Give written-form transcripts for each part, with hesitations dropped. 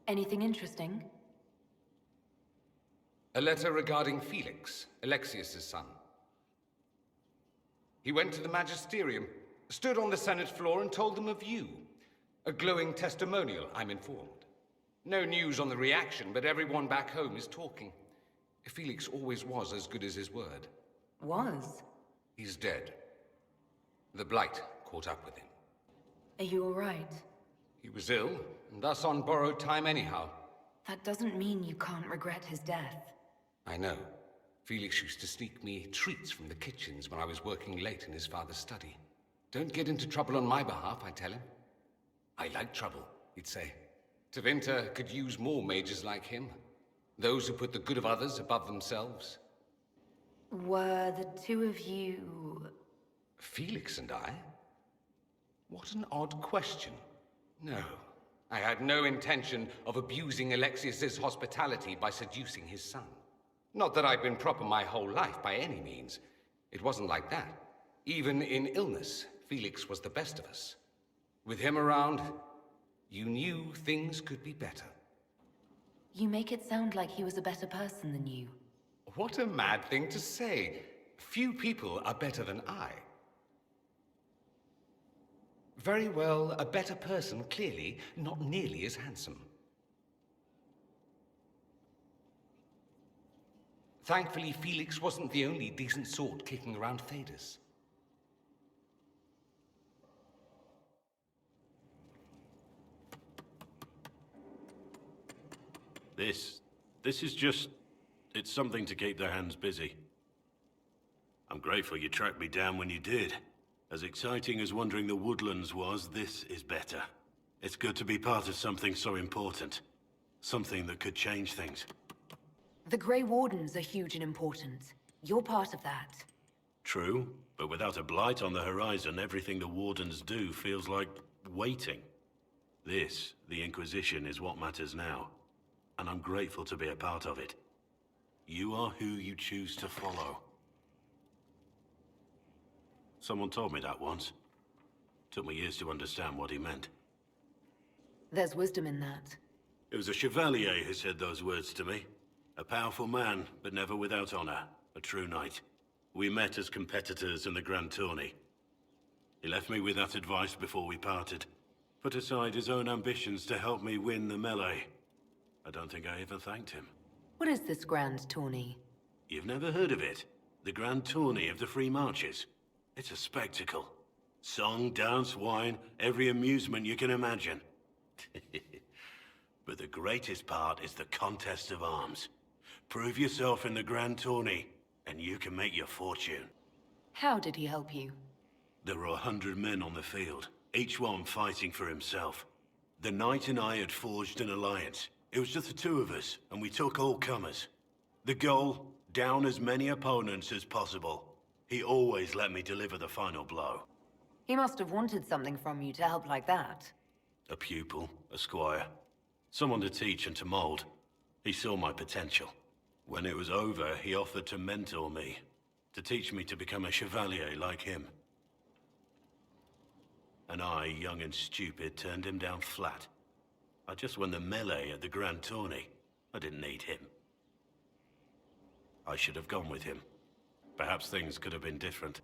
Anything interesting? A letter regarding Felix, Alexius's son. He went to the Magisterium, stood on the Senate floor and told them of you. A glowing testimonial, I'm informed. No news on the reaction, but everyone back home is talking. Felix always was as good as his word. Was? He's dead. The Blight caught up with him. Are you alright? He was ill, and thus on borrowed time anyhow. That doesn't mean you can't regret his death. I know. Felix used to sneak me treats from the kitchens when I was working late in his father's study. Don't get into trouble on my behalf, I tell him. I like trouble, he'd say. Tevinter could use more mages like him. Those who put the good of others above themselves. Were the two of you... Felix and I? What an odd question. No, I had no intention of abusing Alexius's hospitality by seducing his son. Not that I'd been proper my whole life by any means. It wasn't like that. Even in illness, Felix was the best of us. With him around, you knew things could be better. You make it sound like he was a better person than you. What a mad thing to say. Few people are better than I. Very well, a better person, clearly, not nearly as handsome. Thankfully, Felix wasn't the only decent sort kicking around Thedas. This is just... it's something to keep their hands busy. I'm grateful you tracked me down when you did. As exciting as wandering the woodlands was, this is better. It's good to be part of something so important. Something that could change things. The Grey Wardens are huge and important. You're part of that. True, but without a blight on the horizon, everything the Wardens do feels like waiting. This, the Inquisition, is what matters now. And I'm grateful to be a part of it. You are who you choose to follow. Someone told me that once. Took me years to understand what he meant. There's wisdom in that. It was a chevalier who said those words to me. A powerful man, but never without honor. A true knight. We met as competitors in the Grand Tourney. He left me with that advice before we parted. Put aside his own ambitions to help me win the melee. I don't think I ever thanked him. What is this grand tourney? You've never heard of it? The Grand Tourney of the Free Marches. It's a spectacle. Song, dance, wine, every amusement you can imagine. But the greatest part is the contest of arms. Prove yourself in the Grand Tourney, and you can make your fortune. How did he help you? There were 100 men on the field, each one fighting for himself. The knight and I had forged an alliance. It was just the two of us, and we took all comers. The goal, down as many opponents as possible. He always let me deliver the final blow. He must have wanted something from you to help like that. A pupil, a squire. Someone to teach and to mold. He saw my potential. When it was over, he offered to mentor me. To teach me to become a chevalier like him. And I, young and stupid, turned him down flat. I just won the melee at the Grand Tourney. I didn't need him. I should have gone with him. Perhaps things could have been different.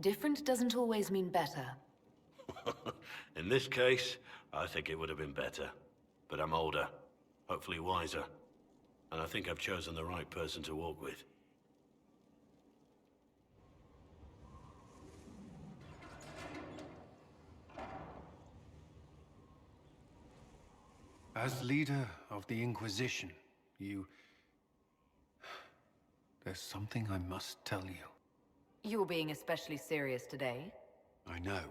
Different doesn't always mean better. In this case, I think it would have been better. But I'm older, hopefully wiser. And I think I've chosen the right person to walk with. As leader of the Inquisition, there's something I must tell you. You're being especially serious today. I know.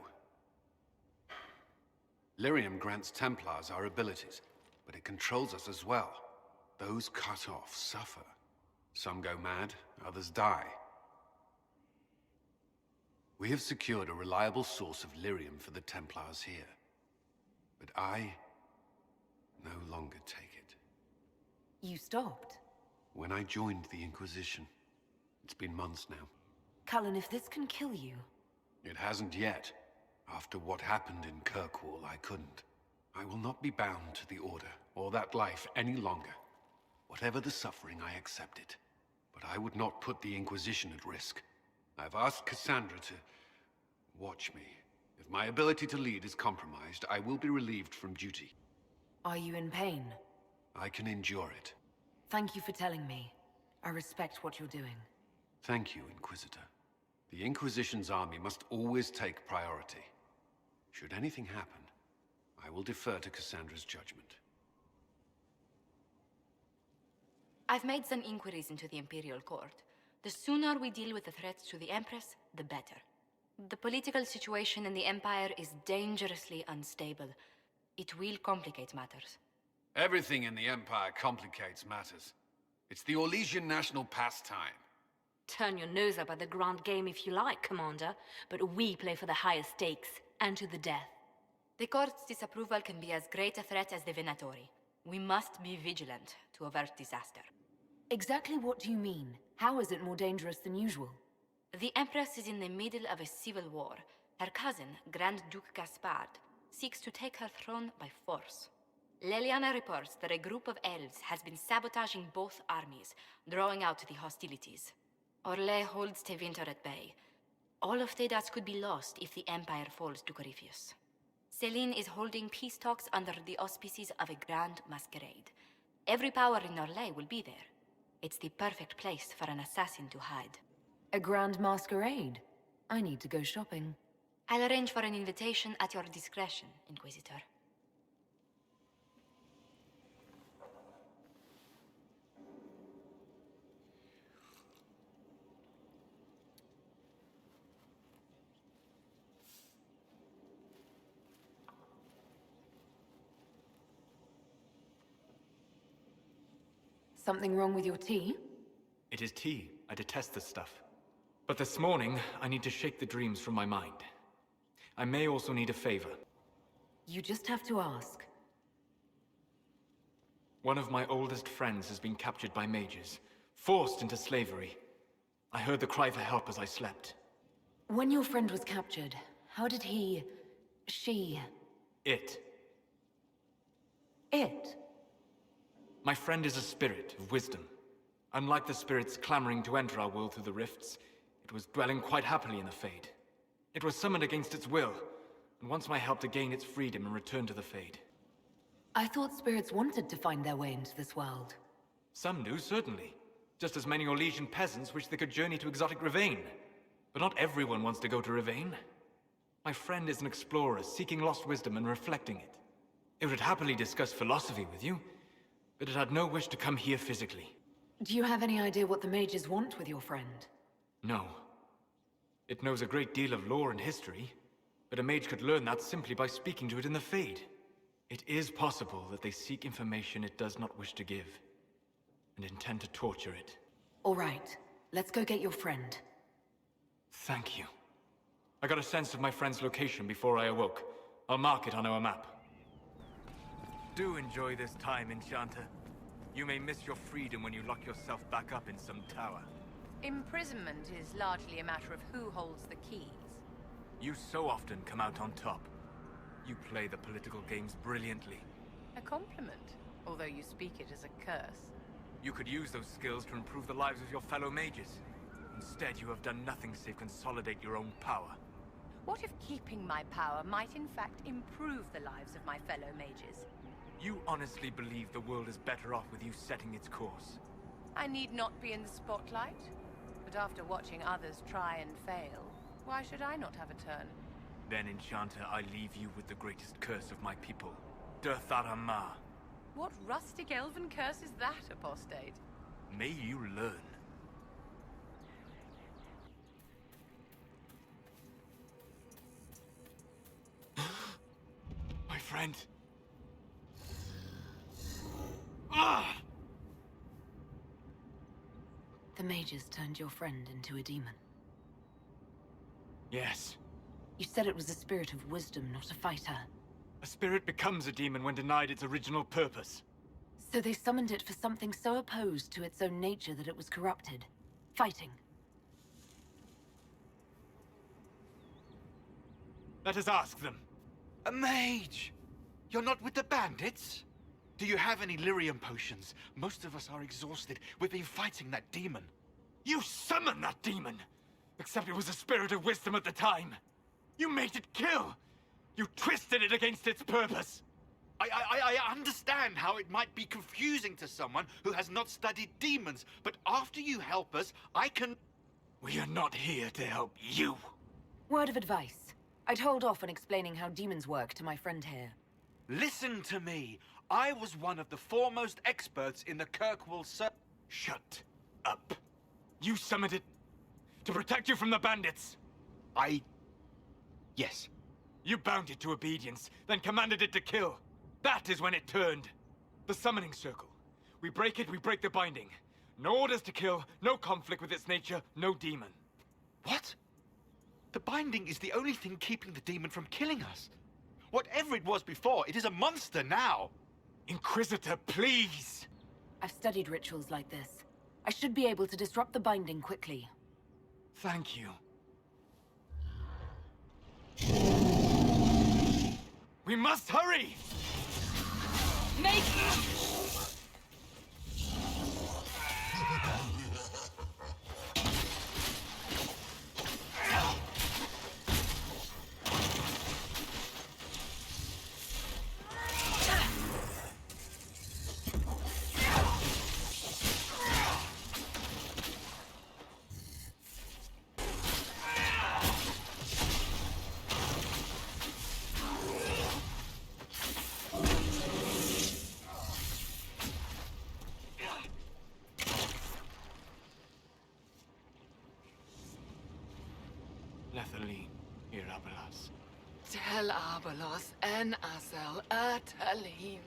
Lyrium grants Templars our abilities, but it controls us as well. Those cut off suffer. Some go mad, others die. We have secured a reliable source of lyrium for the Templars here. But I no longer take it. You stopped? When I joined the Inquisition. It's been months now. Cullen, if this can kill you... It hasn't yet. After what happened in Kirkwall, I couldn't. I will not be bound to the Order, or that life any longer. Whatever the suffering, I accept it. But I would not put the Inquisition at risk. I've asked Cassandra to watch me. If my ability to lead is compromised, I will be relieved from duty. Are you in pain? I can endure it. Thank you for telling me. I respect what you're doing. Thank you, Inquisitor. The Inquisition's army must always take priority. Should anything happen, I will defer to Cassandra's judgment. I've made some inquiries into the Imperial Court. The sooner we deal with the threats to the Empress, the better. The political situation in the Empire is dangerously unstable. It will complicate matters. Everything in the Empire complicates matters. It's the Orlesian national pastime. Turn your nose up at the grand game if you like, Commander, but we play for the highest stakes, and to the death. The Court's disapproval can be as great a threat as the Venatori. We must be vigilant to avert disaster. Exactly what do you mean? How is it more dangerous than usual? The Empress is in the middle of a civil war. Her cousin, Grand Duke Gaspard, seeks to take her throne by force. Leliana reports that a group of elves has been sabotaging both armies, drawing out the hostilities. Orlais holds Tevinter at bay. All of Thedas could be lost if the Empire falls to Corypheus. Celine is holding peace talks under the auspices of a grand masquerade. Every power in Orlais will be there. It's the perfect place for an assassin to hide. A grand masquerade? I need to go shopping. I'll arrange for an invitation at your discretion, Inquisitor. Something wrong with your tea? It is tea. I detest this stuff. But this morning, I need to shake the dreams from my mind. I may also need a favor. You just have to ask. One of my oldest friends has been captured by mages, forced into slavery. I heard the cry for help as I slept. When your friend was captured, how did she... It. My friend is a spirit of wisdom. Unlike the spirits clamoring to enter our world through the rifts, it was dwelling quite happily in the Fade. It was summoned against its will, and wants my help to gain its freedom and return to the Fade. I thought spirits wanted to find their way into this world. Some do, certainly. Just as many Orlesian peasants wish they could journey to exotic Rivain. But not everyone wants to go to Rivain. My friend is an explorer, seeking lost wisdom and reflecting it. It would happily discuss philosophy with you, but it had no wish to come here physically. Do you have any idea what the mages want with your friend? No. It knows a great deal of lore and history, but a mage could learn that simply by speaking to it in the Fade. It is possible that they seek information it does not wish to give, and intend to torture it. All right, let's go get your friend. Thank you. I got a sense of my friend's location before I awoke. I'll mark it on our map. Do enjoy this time, Enchanter. You may miss your freedom when you lock yourself back up in some tower. Imprisonment is largely a matter of who holds the keys. You so often come out on top. You play the political games brilliantly. A compliment, although you speak it as a curse. You could use those skills to improve the lives of your fellow mages. Instead, you have done nothing save consolidate your own power. What if keeping my power might in fact improve the lives of my fellow mages? You honestly believe the world is better off with you setting its course? I need not be in the spotlight, but after watching others try and fail, why should I not have a turn? Then, Enchanter, I leave you with the greatest curse of my people, Durtharamar. What rustic elven curse is that, apostate? May you learn. My friend. Ah! The mages turned your friend into a demon. Yes. You said it was a spirit of wisdom, not a fighter. A spirit becomes a demon when denied its original purpose. So they summoned it for something so opposed to its own nature that it was corrupted. Fighting. Let us ask them. A mage! You're not with the bandits? Do you have any lyrium potions? Most of us are exhausted. We've been fighting that demon. You summoned that demon! Except it was a spirit of wisdom at the time. You made it kill! You twisted it against its purpose! I understand how it might be confusing to someone who has not studied demons, but after you help us, I can... We are not here to help you. Word of advice. I'd hold off on explaining how demons work to my friend here. Listen to me. I was one of the foremost experts in the Kirkwall Shut up. You summoned it to protect you from the bandits. Yes. You bound it to obedience, then commanded it to kill. That is when it turned. The summoning circle. We break it, we break the binding. No orders to kill, no conflict with its nature, no demon. What? The binding is the only thing keeping the demon from killing us. Whatever it was before, it is a monster now. Inquisitor, please! I've studied rituals like this. I should be able to disrupt the binding quickly. Thank you. We must hurry! Make... Lethaline, here, Abelas. Tel Abelos en Asel Atalim.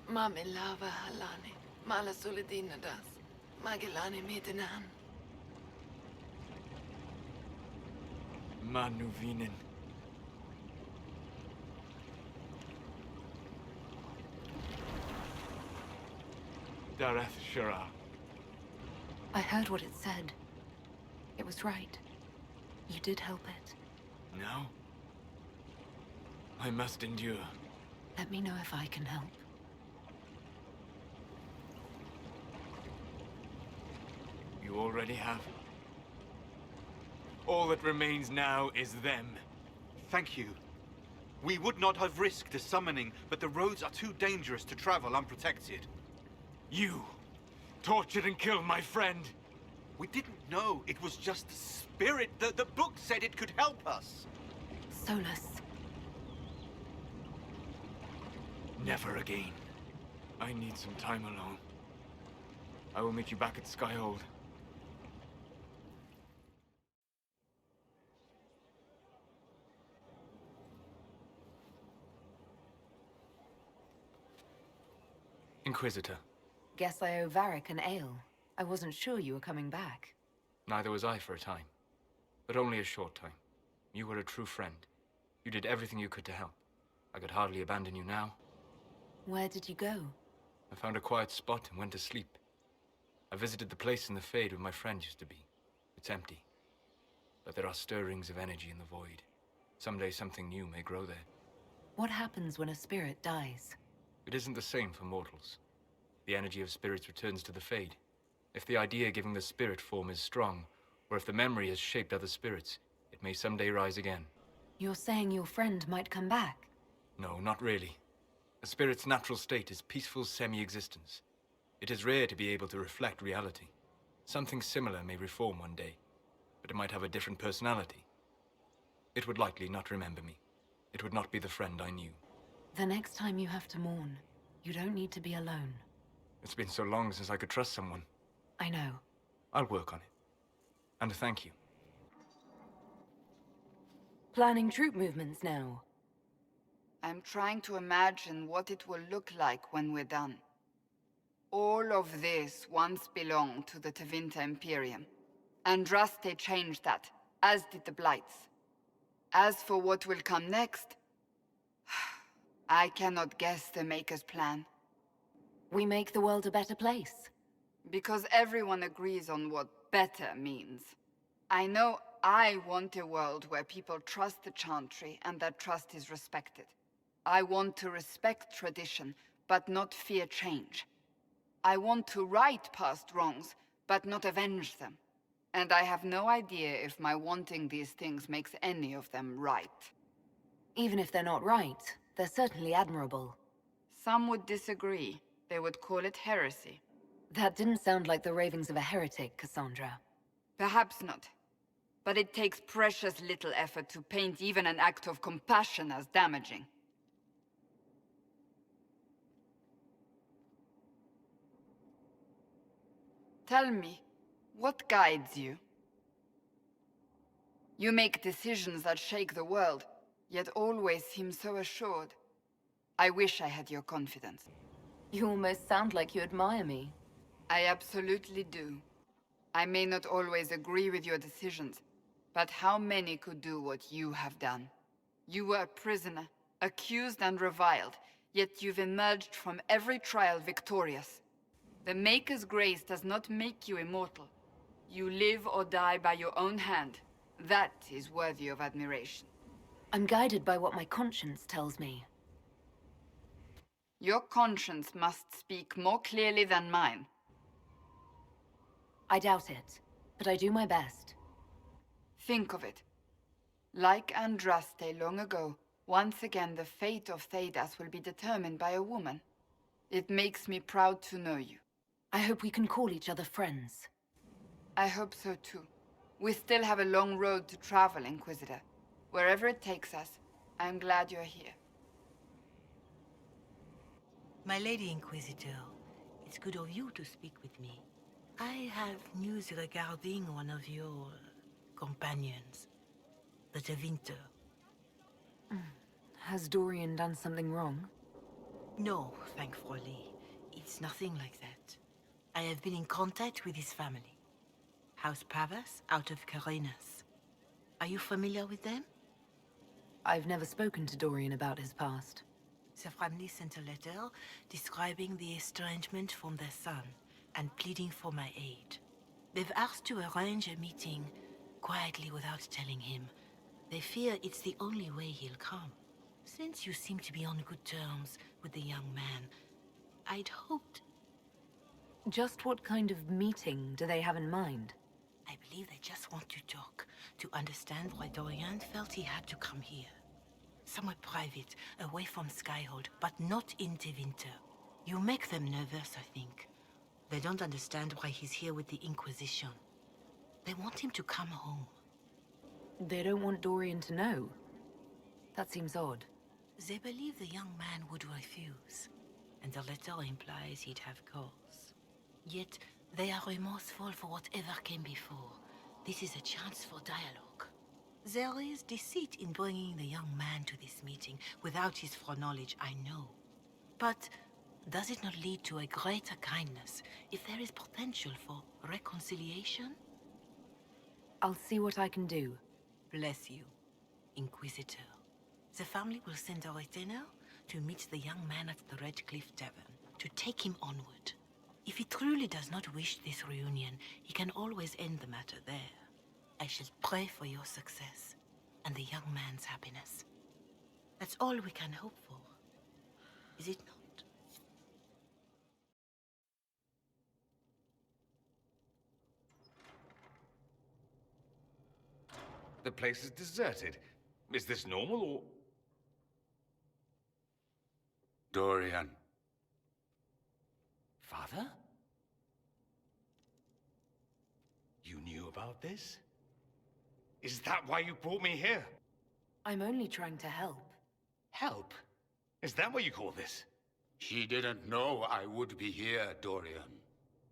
Mamilava Halani. Malasuladinadas. Magilani Midinan. Manuvinen. Dareth Shara. I heard what it said. It was right. You did help it. Now? I must endure. Let me know if I can help. You already have. All that remains now is them. Thank you. We would not have risked a summoning, but the roads are too dangerous to travel unprotected. You tortured and killed my friend. We didn't know it was just a spirit. The book said it could help us. Solas. Never again. I need some time alone. I will meet you back at Skyhold. Inquisitor. Guess I owe Varric an ale. I wasn't sure you were coming back. Neither was I for a time. But only a short time. You were a true friend. You did everything you could to help. I could hardly abandon you now. Where did you go? I found a quiet spot and went to sleep. I visited the place in the Fade where my friend used to be. It's empty. But there are stirrings of energy in the void. Someday something new may grow there. What happens when a spirit dies? It isn't the same for mortals. The energy of spirits returns to the Fade. If the idea giving the spirit form is strong, or if the memory has shaped other spirits, it may someday rise again. You're saying your friend might come back? No, not really. A spirit's natural state is peaceful semi-existence. It is rare to be able to reflect reality. Something similar may reform one day, but it might have a different personality. It would likely not remember me. It would not be the friend I knew. The next time you have to mourn, you don't need to be alone. It's been so long since I could trust someone. I know. I'll work on it. And thank you. Planning troop movements now. I'm trying to imagine what it will look like when we're done. All of this once belonged to the Tevinter Imperium. Andraste changed that, as did the Blights. As for what will come next, I cannot guess the Maker's plan. We make the world a better place. Because everyone agrees on what better means. I know I want a world where people trust the Chantry and that trust is respected. I want to respect tradition, but not fear change. I want to right past wrongs, but not avenge them. And I have no idea if my wanting these things makes any of them right. Even if they're not right, they're certainly admirable. Some would disagree. They would call it heresy. That didn't sound like the ravings of a heretic, Cassandra. Perhaps not. But it takes precious little effort to paint even an act of compassion as damaging. Tell me, what guides you? You make decisions that shake the world, yet always seem so assured. I wish I had your confidence. You almost sound like you admire me. I absolutely do. I may not always agree with your decisions, but how many could do what you have done? You were a prisoner, accused and reviled, yet you've emerged from every trial victorious. The Maker's grace does not make you immortal. You live or die by your own hand. That is worthy of admiration. I'm guided by what my conscience tells me. Your conscience must speak more clearly than mine. I doubt it, but I do my best. Think of it. Like Andraste long ago, once again the fate of Thedas will be determined by a woman. It makes me proud to know you. I hope we can call each other friends. I hope so too. We still have a long road to travel, Inquisitor. Wherever it takes us, I'm glad you're here. My Lady Inquisitor, it's good of you to speak with me. I have news regarding one of your companions, the Tevinter. Has Dorian done something wrong? No, thankfully. It's nothing like that. I have been in contact with his family. House Pavas, out of Carenas. Are you familiar with them? I've never spoken to Dorian about his past. The family sent a letter describing the estrangement from their son and pleading for my aid. They've asked to arrange a meeting quietly without telling him. They fear it's the only way he'll come. Since you seem to be on good terms with the young man, I'd hoped... Just what kind of meeting do they have in mind? I believe they just want to talk, to understand why Dorian felt he had to come here. Somewhere private, away from Skyhold, but not in Tevinter. You make them nervous, I think. They don't understand why he's here with the Inquisition. They want him to come home. They don't want Dorian to know. That seems odd. They believe the young man would refuse, and the letter implies he'd have cause. Yet, they are remorseful for whatever came before. This is a chance for dialogue. There is deceit in bringing the young man to this meeting without his foreknowledge, I know. But does it not lead to a greater kindness if there is potential for reconciliation? I'll see what I can do. Bless you, Inquisitor. The family will send a retainer to meet the young man at the Red Cliff Tavern, to take him onward. If he truly does not wish this reunion, he can always end the matter there. I shall pray for your success, and the young man's happiness. That's all we can hope for, is it not? The place is deserted. Is this normal, or...? Dorian. Father? You knew about this? Is that why you brought me here? I'm only trying to help. Help? Is that what you call this? She didn't know I would be here, Dorian.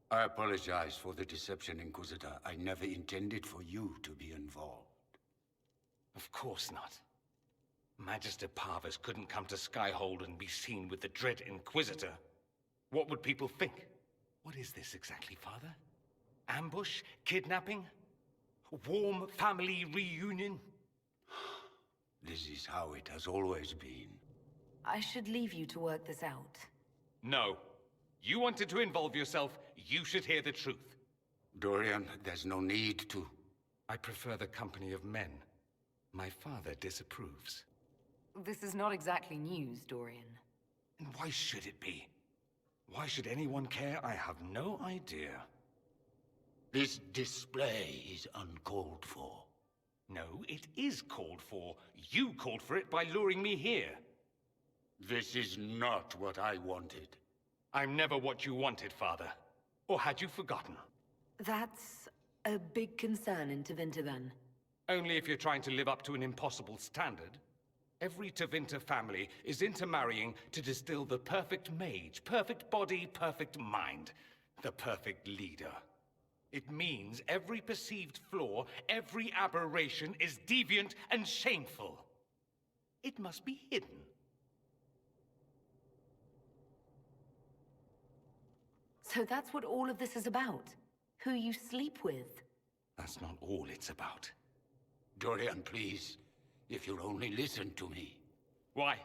I apologize for the deception, Inquisitor. I never intended for you to be involved. Of course not. Magister Parvus couldn't come to Skyhold and be seen with the dread Inquisitor. What would people think? What is this exactly, Father? Ambush? Kidnapping? Warm family reunion? This is how it has always been. I should leave you to work this out. No. You wanted to involve yourself, you should hear the truth. Dorian, there's no need to. I prefer the company of men. My father disapproves. This is not exactly news, Dorian. And why should it be? Why should anyone care? I have no idea. This display is uncalled for. No, it is called for. You called for it by luring me here. This is not what I wanted. I'm never what you wanted, Father. Or had you forgotten? That's a big concern in Tevinter, then. Only if you're trying to live up to an impossible standard. Every Tevinter family is intermarrying to distill the perfect mage, perfect body, perfect mind, the perfect leader. It means every perceived flaw, every aberration is deviant and shameful. It must be hidden. So that's what all of this is about? Who you sleep with? That's not all it's about. Dorian, please. If you'll only listen to me. Why?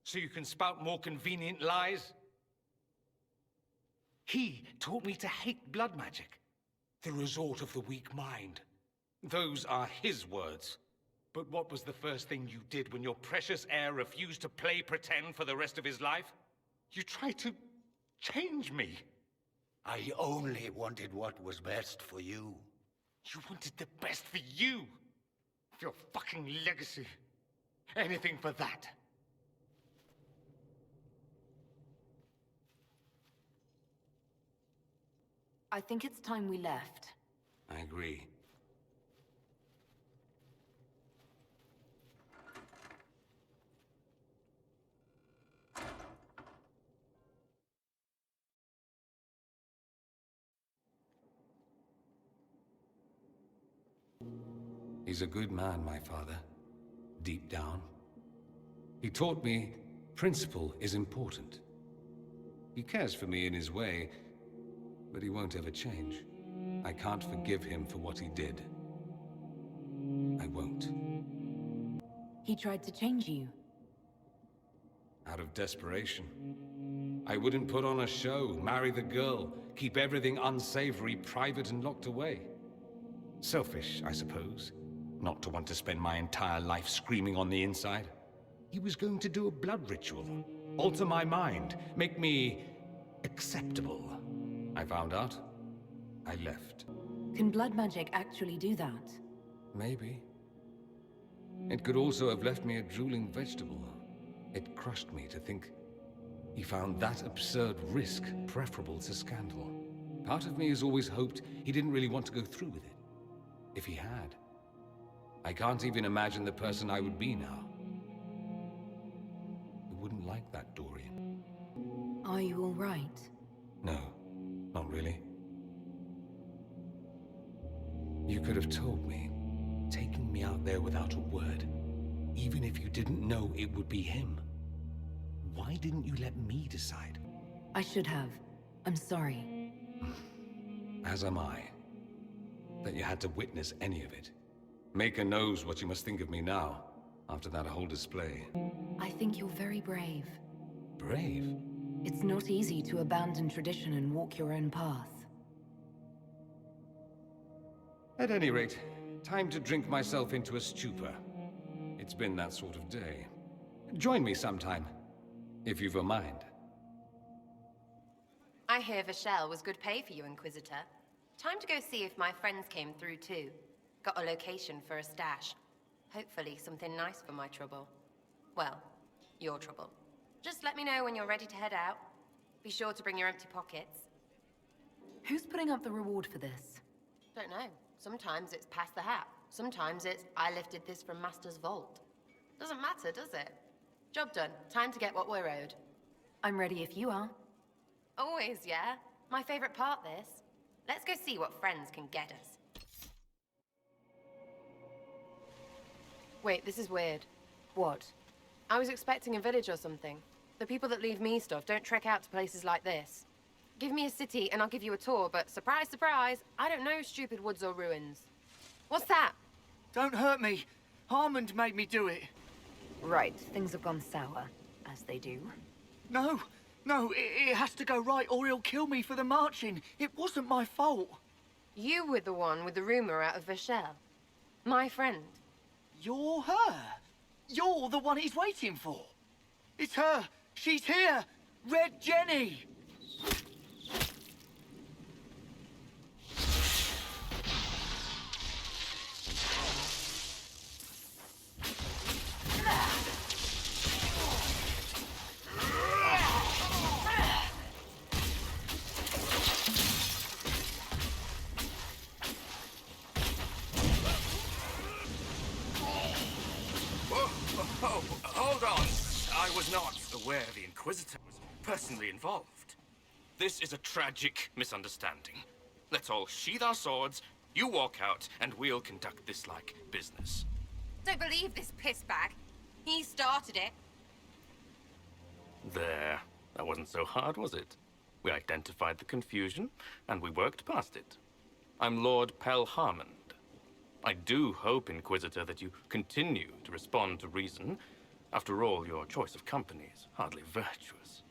So you can spout more convenient lies? He taught me to hate blood magic. The resort of the weak mind. Those are his words. But what was the first thing you did when your precious heir refused to play pretend for the rest of his life? You tried to change me. I only wanted what was best for you. You wanted the best for you. For your fucking legacy. Anything for that. I think it's time we left. I agree. He's a good man, my father. Deep down. He taught me principle is important. He cares for me in his way, but he won't ever change. I can't forgive him for what he did. I won't. He tried to change you. Out of desperation. I wouldn't put on a show, marry the girl, keep everything unsavory, private and locked away. Selfish, I suppose. Not to want to spend my entire life screaming on the inside. He was going to do a blood ritual. Alter my mind. Make me acceptable. I found out. I left. Can blood magic actually do that? Maybe. It could also have left me a drooling vegetable. It crushed me to think he found that absurd risk preferable to scandal. Part of me has always hoped he didn't really want to go through with it. If he had. I can't even imagine the person I would be now. I wouldn't like that, Dorian. Are you all right? No, not really. You could have told me, taking me out there without a word, even if you didn't know it would be him. Why didn't you let me decide? I should have. I'm sorry. As am I. That you had to witness any of it. Maker knows what you must think of me now, after that whole display. I think you're very brave. Brave? It's not easy to abandon tradition and walk your own path. At any rate, time to drink myself into a stupor. It's been that sort of day. Join me sometime, if you've a mind. I hear Vashel was good pay for you, Inquisitor. Time to go see if my friends came through too. Got a location for a stash. Hopefully something nice for my trouble. Well, your trouble. Just let me know when you're ready to head out. Be sure to bring your empty pockets. Who's putting up the reward for this? Don't know. Sometimes it's pass the hat. Sometimes it's I lifted this from Master's vault. Doesn't matter, does it? Job done. Time to get what we're owed. I'm ready if you are. Always, yeah? My favorite part, this. Let's go see what friends can get us. Wait, this is weird. What? I was expecting a village or something. The people that leave me stuff don't trek out to places like this. Give me a city and I'll give you a tour, but surprise, surprise, I don't know stupid woods or ruins. What's that? Don't hurt me. Harmond made me do it. Right, things have gone sour, as they do. No, it has to go right or he'll kill me for the marching. It wasn't my fault. You were the one with the rumor out of Vashel. My friend. You're her. You're the one he's waiting for. It's her She's here! Red Jenny! Oh, hold on. I was not aware the Inquisitor was personally involved. This is a tragic misunderstanding. Let's all sheath our swords, you walk out, and we'll conduct this like business. Don't believe this pissbag. He started it. There. That wasn't so hard, was it? We identified the confusion, and we worked past it. I'm Lord Pelharmond. I do hope, Inquisitor, that you continue to respond to reason. After all, your choice of company is hardly virtuous.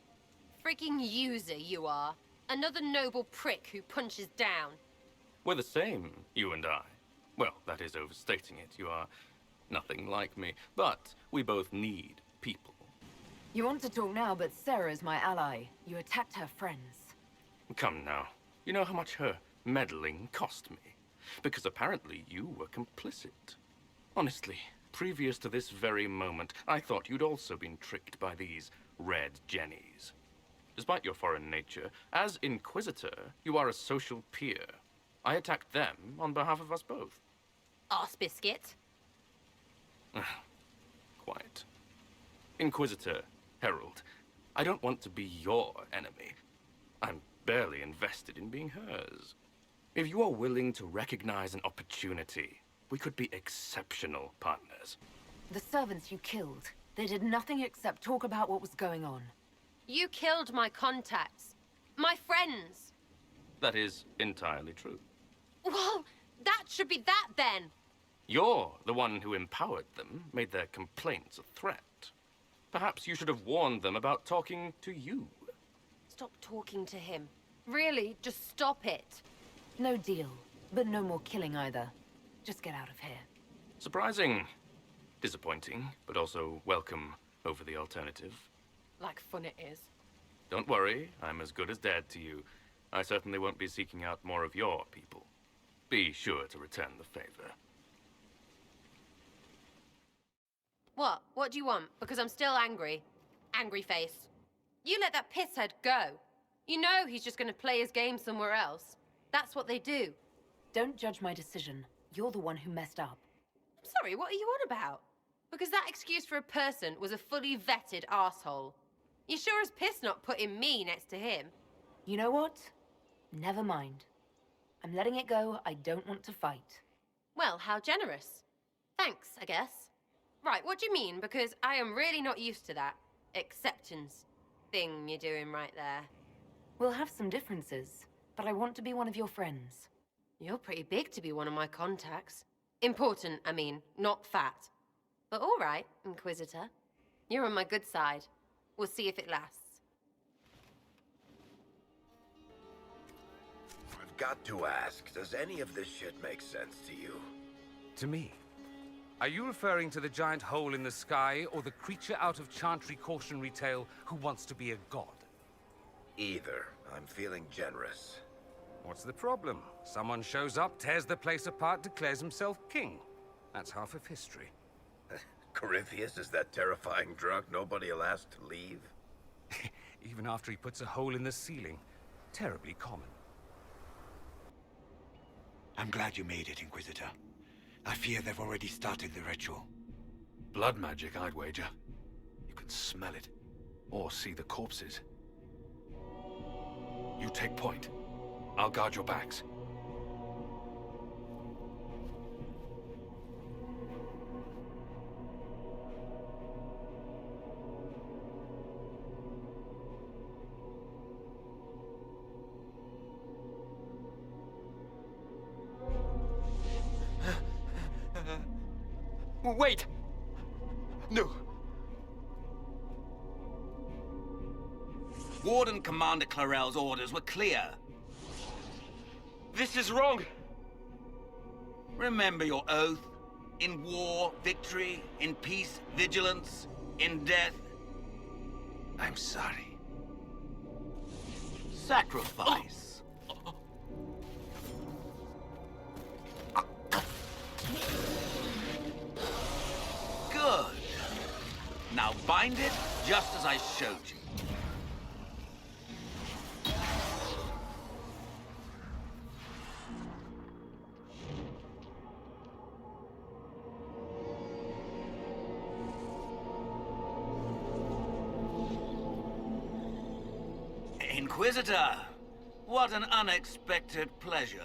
Freaking user you are. Another noble prick who punches down. We're the same, you and I. Well, that is overstating it. You are nothing like me. But we both need people. You want to talk now, but Sarah's my ally. You attacked her friends. Come now. You know how much her meddling cost me. Because apparently you were complicit. Honestly, previous to this very moment, I thought you'd also been tricked by these Red Jennies. Despite your foreign nature, as Inquisitor, you are a social peer. I attacked them on behalf of us both. Arse biscuit. Quiet. Inquisitor, Herald, I don't want to be your enemy. I'm barely invested in being hers. If you are willing to recognize an opportunity, we could be exceptional partners. The servants you killed, they did nothing except talk about what was going on. You killed my contacts. My friends. That is entirely true. Well, that should be that then. You're the one who empowered them, made their complaints a threat. Perhaps you should have warned them about talking to you. Stop talking to him. Really, just stop it. No deal, but no more killing either. Just get out of here. Surprising. Disappointing, but also welcome over the alternative. Like fun it is. Don't worry, I'm as good as dead to you. I certainly won't be seeking out more of your people. Be sure to return the favor. What? What do you want? Because I'm still angry. Angry face. You let that pisshead go. You know he's just gonna play his game somewhere else. That's what they do. Don't judge my decision. You're the one who messed up. I'm sorry, what are you on about? Because that excuse for a person was a fully vetted arsehole. You sure as piss not putting me next to him. You know what? Never mind. I'm letting it go. I don't want to fight. Well, how generous. Thanks, I guess. Right, what do you mean? Because I am really not used to that acceptance thing you're doing right there. We'll have some differences, but I want to be one of your friends. You're pretty big to be one of my contacts. Important, I mean, not fat. But all right, Inquisitor. You're on my good side. We'll see if it lasts. I've got to ask, does any of this shit make sense to you? To me? Are you referring to the giant hole in the sky, or the creature out of Chantry cautionary tale who wants to be a god? Either. I'm feeling generous. What's the problem? Someone shows up, tears the place apart, declares himself king. That's half of history. Corypheus is that terrifying drunk nobody will ask to leave? Even after he puts a hole in the ceiling. Terribly common. I'm glad you made it, Inquisitor. I fear they've already started the ritual. Blood magic, I'd wager. You can smell it. Or see the corpses. You take point. I'll guard your backs. Wait! No! Warden Commander Clarel's orders were clear. This is wrong! Remember your oath. In war, victory. In peace, vigilance. In death, I'm sorry. Sacrifice. Good. Now bind it just as I showed you. Inquisitor, what an unexpected pleasure.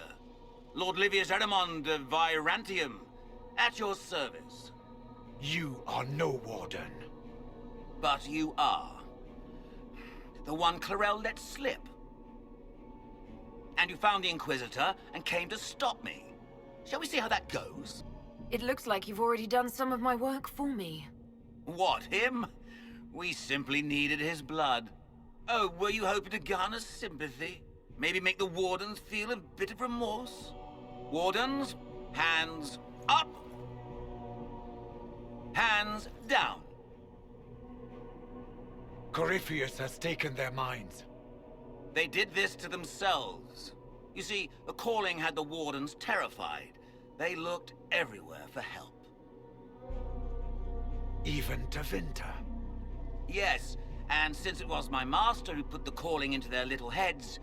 Lord Livius Erimond of Virantium, at your service. You are no warden. But you are. The one Clarel let slip. And you found the Inquisitor and came to stop me. Shall we see how that goes? It looks like you've already done some of my work for me. What, him? We simply needed his blood. Oh, were you hoping to garner sympathy? Maybe make the Wardens feel a bit of remorse? Wardens, hands up! Hands down! Corypheus has taken their minds. They did this to themselves. You see, the calling had the Wardens terrified. They looked everywhere for help. Even to Winter. Yes, and since it was my master who put the calling into their little heads,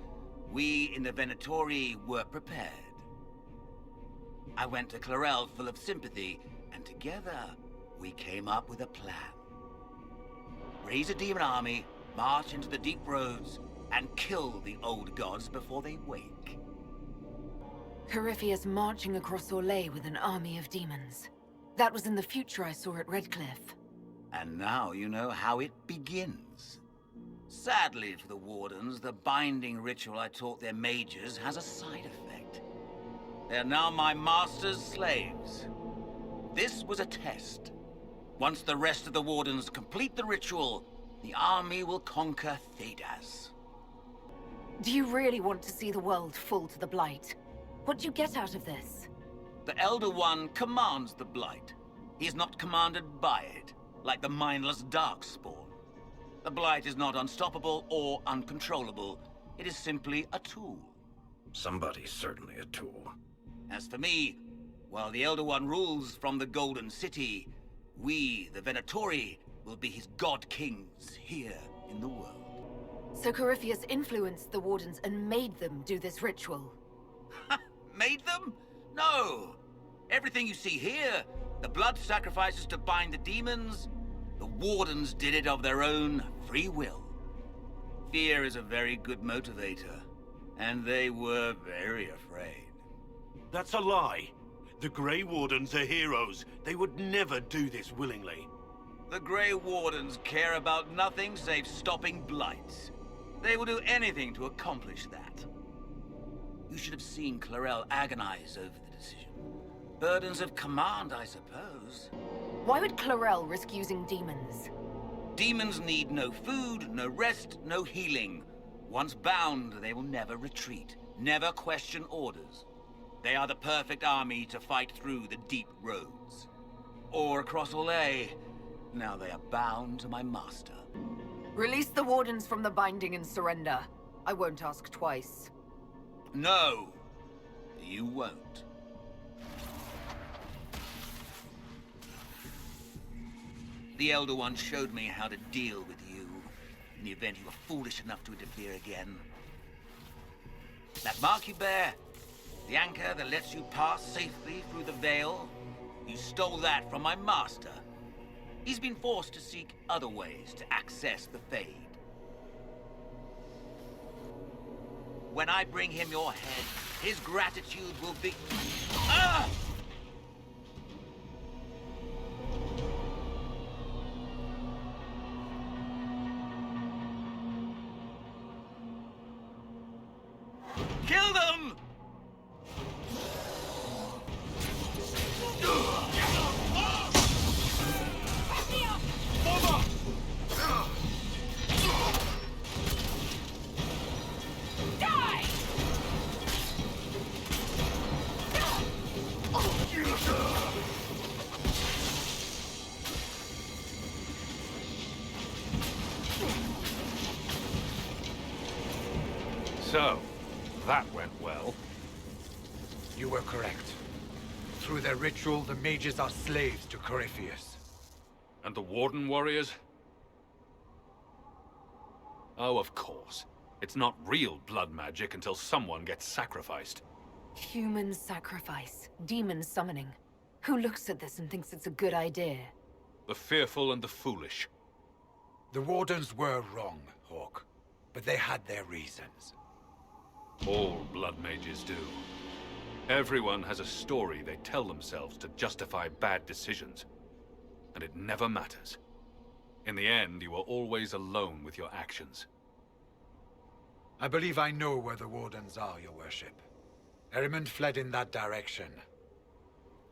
we in the Venatori were prepared. I went to Clarel full of sympathy, and together we came up with a plan. Raise a demon army, march into the deep roads, and kill the old gods before they wake. Corypheus marching across Orlais with an army of demons. That was in the future I saw at Redcliffe. And now you know how it begins. Sadly for the Wardens, the binding ritual I taught their mages has a side effect. They are now my master's slaves. This was a test. Once the rest of the Wardens complete the ritual, the army will conquer Thedas. Do you really want to see the world fall to the Blight? What do you get out of this? The Elder One commands the Blight. He is not commanded by it, like the mindless Darkspawn. The Blight is not unstoppable or uncontrollable. It is simply a tool. Somebody's certainly a tool. As for me, while the Elder One rules from the Golden City, we, the Venatori, will be his god-kings here in the world. So Corypheus influenced the Wardens and made them do this ritual? Made them? No! Everything you see here, the blood sacrifices to bind the demons, the Wardens did it of their own free will. Fear is a very good motivator, and they were very afraid. That's a lie. The Grey Wardens are heroes. They would never do this willingly. The Grey Wardens care about nothing save stopping blights. They will do anything to accomplish that. You should have seen Clarel agonize over the decision. Burdens of command, I suppose. Why would Clarel risk using demons? Demons need no food, no rest, no healing. Once bound, they will never retreat, never question orders. They are the perfect army to fight through the deep roads. Or across Orlais. Now they are bound to my master. Release the Wardens from the binding and surrender. I won't ask twice. No, you won't. The Elder One showed me how to deal with you, in the event you were foolish enough to interfere again. That mark you bear, the anchor that lets you pass safely through the veil, you stole that from my master. He's been forced to seek other ways to access the Fade. When I bring him your head, his gratitude will be... Ah! Kill them! So, that went well. You were correct. Through their ritual, the mages are slaves to Corypheus. And the Warden warriors? Oh, of course. It's not real blood magic until someone gets sacrificed. Human sacrifice. Demon summoning. Who looks at this and thinks it's a good idea? The fearful and the foolish. The Wardens were wrong, Hawke. But they had their reasons. All blood mages do. Everyone has a story they tell themselves to justify bad decisions. And it never matters. In the end, you are always alone with your actions. I believe I know where the Wardens are, Your Worship. Erimond fled in that direction.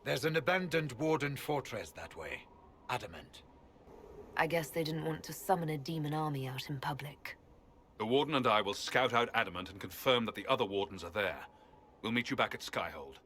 There's an abandoned Warden fortress that way. Adamant. I guess they didn't want to summon a demon army out in public. The Warden and I will scout out Adamant and confirm that the other Wardens are there. We'll meet you back at Skyhold.